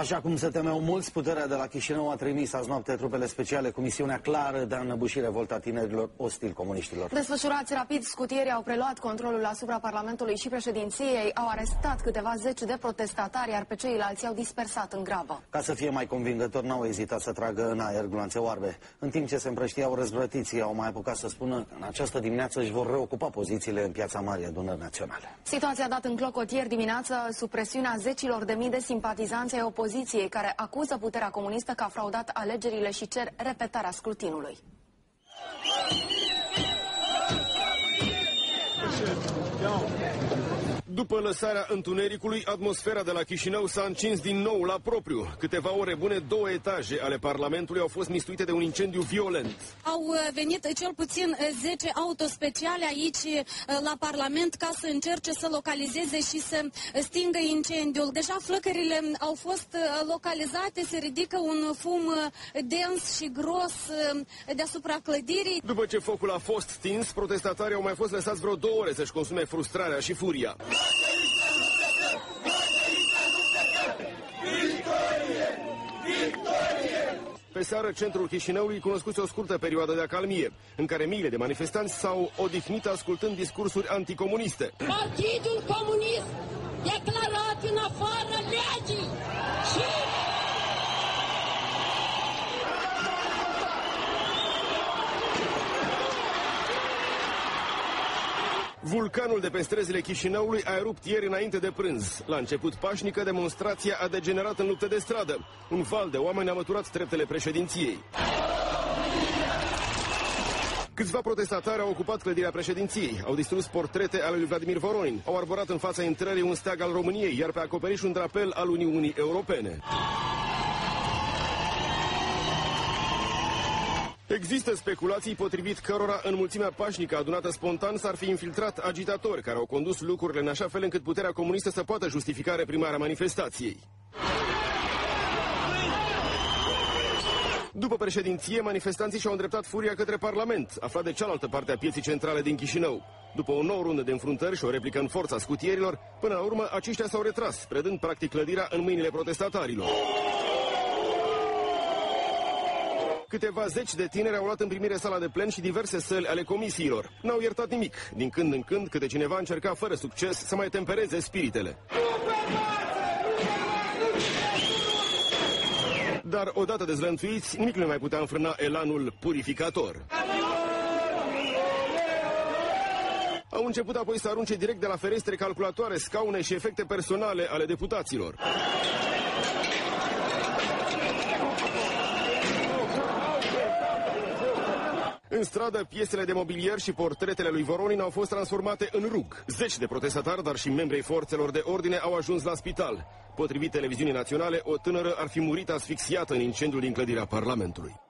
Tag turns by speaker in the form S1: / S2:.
S1: Așa cum se temeau mulți, puterea de la Chișinău a trimis azi noapte trupele speciale cu misiunea clară de a înăbuși revolta tinerilor ostili comuniștilor.
S2: Desfășurați rapid, scutierii au preluat controlul asupra Parlamentului și președinției, au arestat câteva zeci de protestatari, iar pe ceilalți i-au dispersat în grabă.
S1: Ca să fie mai convingător, n-au ezitat să tragă în aer gloanțe oarbe. În timp ce se împrăștiau răzvrătiții, au mai apucat să spună că în această dimineață își vor reocupa pozițiile în Piața Mare Adunări Naționale.
S2: Situația a dat în clocot ieri dimineață sub presiunea zecilor de mii de simpatizanți ai opoziției, care acuză puterea comunistă că a fraudat alegerile și cer repetarea scrutinului.
S3: După lăsarea întunericului, atmosfera de la Chișinău s-a încins din nou la propriu. Câteva ore bune, 2 etaje ale Parlamentului au fost mistuite de un incendiu violent.
S4: Au venit cel puțin 10 autospeciale aici la Parlament ca să încerce să localizeze și să stingă incendiul. Deja flăcările au fost localizate, se ridică un fum dens și gros deasupra clădirii.
S3: După ce focul a fost stins, protestatarii au mai fost lăsați vreo 2 ore să-și consume frustrarea și furia. Pe seară, centrul Chișinăului cunoscuse o scurtă perioadă de acalmie, în care miile de manifestanți s-au odihnit ascultând discursuri anticomuniste.
S5: Partidul Comunist declarat în afara legii și...
S3: Vulcanul de pe străzile Chișinăului a erupt ieri înainte de prânz. La început pașnică, demonstrația a degenerat în luptă de stradă. Un val de oameni a măturat treptele președinției. Câțiva protestatari au ocupat clădirea președinției, au distrus portrete ale lui Vladimir Voronin, au arborat în fața intrării un steag al României, iar pe acoperiș un drapel al Uniunii Europene. Există speculații potrivit cărora în mulțimea pașnică adunată spontan s-ar fi infiltrat agitatori care au condus lucrurile în așa fel încât puterea comunistă să poată justifica reprimarea manifestației. După președinție, manifestanții și-au îndreptat furia către Parlament, aflat de cealaltă parte a pieții centrale din Chișinău. După o nouă rundă de înfruntări și o replică în forța scutierilor, până la urmă aceștia s-au retras, predând practic clădirea în mâinile protestatarilor. Câteva zeci de tineri au luat în primire sala de plen și diverse săli ale comisiilor. N-au iertat nimic. Din când în când, câte cineva încerca fără succes să mai tempereze spiritele. Dar odată dezlănțuiți, nimic nu mai putea înfrâna elanul purificator. Au început apoi să arunce direct de la ferestre calculatoare, scaune și efecte personale ale deputaților. În stradă, piesele de mobilier și portretele lui Voronin au fost transformate în rug. Zeci de protestatari, dar și membrii forțelor de ordine au ajuns la spital. Potrivit televiziunii naționale, o tânără ar fi murit asfixiată în incendiul din clădirea Parlamentului.